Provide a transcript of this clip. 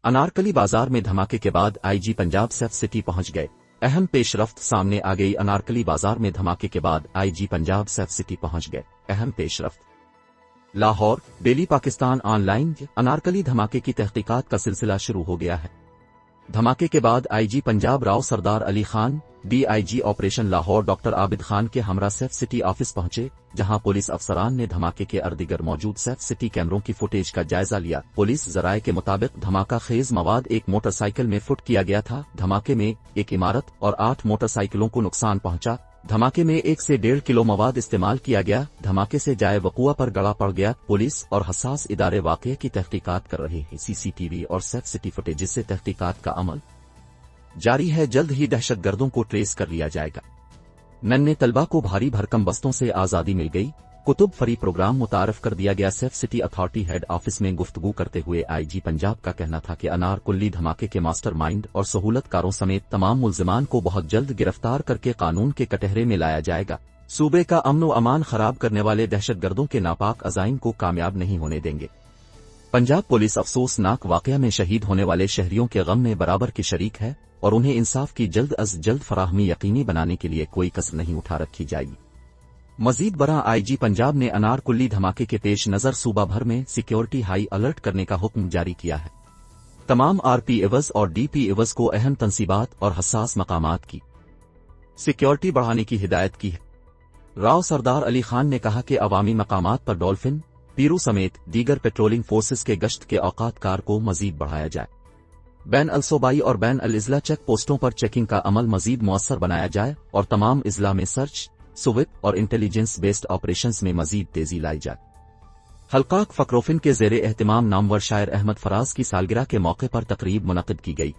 अनारकली बाजार में धमाके के बाद आईजी पंजाब सेफ सिटी पहुंच गए। अहम पेशरफ्त सामने आ गई। अनारकली बाजार में धमाके के बाद आईजी पंजाब सेफ सिटी पहुंच गए। अहम पेशरफ्त। Lahore, daily Pakistan online. अनारकली धमाके की तहकीकात का सिलसिला शुरू हो गया है। धमाके के बाद IG Punjab Rao Sardar Ali Khan, DIG operation Lahore doctor Abid Khan के हमरा सेफ सिटी ऑफिस पहुंचे, जहां पुलिस अफसरान ने धमाके के अर्दिगर मौजूद सेफ सिटी कैमरों की फुटेज का जायजा लिया। पुलिस जराये के मुताबिक धमाका खेज मवाद एक मोटरसाइकिल में फुट किया गया था। धमाके में एक इमारत और 8 मोटरसाइकिलों को नुकसान पहुंचा। धमाके में 1 से 1.5 किलो मवाद इस्तेमाल किया गया। धमाके से जाए वक़ुआ पर गड़ा पड़ गया। पुलिस और हसास इदारे वाक़ये की तहकीकात कर रहे हैं। सीसीटीवी और सेफ सिटी फुटेज से तहकीकात का अमल जारी है। जल्द ही दहशतगर्दों को ट्रेस कर लिया जाएगा। नन्हे तलबा को भारी भरकम बस्तों से आज़ादी मिल गई। कुतुब फरी प्रोग्राम मुतारफ कर दिया गया। Safe city authority head office में गुफ्तगू करते हुए आईजी पंजाब का कहना था कि अनारकुल्ली धमाके के मास्टरमाइंड और सहूलतकारों समेत तमाम मुल्जिमान को बहुत जल्द गिरफ्तार करके कानून के कटहरे में लाया जाएगा। सूबे का अमन व अमान खराब करने वाले दहशतगर्दों के नापाक अज़ाइम को कामयाब नहीं होने देंगे। पंजाब पुलिस अफसोसनाक वाकया में शहीद होने वाले शहरियों के गम में बराबर की शरीक है और उन्हें इंसाफ की जल्द अज जल्द फराहमी यकीनी बनाने के लिए कोई कसर नहीं उठा रखी जाएगी। मजीद बरा आईजी पंजाब ने अनारकुल्ली धमाके के पेश नज़र सूबा भर में सिक्योरिटी हाई अलर्ट करने का हुक्म जारी किया है। तमाम आरपी एवज और डीपी एवज को अहम तंसीबात और हसास मकामात की सिक्योरिटी बढ़ाने की हिदायत की है। राव सरदार अली खान ने कहा कि अवामी मकामात पर डॉल्फिन, पीरू समेत दीगर पेट्रोलिंग फोर्सेस के गश्त के औकात कार को मजीद बढ़ाया जाए। बैन अलसोबाई और बैन अल इज़ला चेक पोस्टों पर चेकिंग का अमल मजीद मुअस्सर बनाया जाए और तमाम इज़ला में सर्च, सुविप और इंटेलिजेंस बेस्ड ऑपरेशंस में मजीद तेजी लाई जाए। हल्काक फक्रोफिन के ज़ेरे एहतिमाम नामवर शायर अहमद फराज की सालगिरह के मौके पर तकरीब मुनक़िद की गई।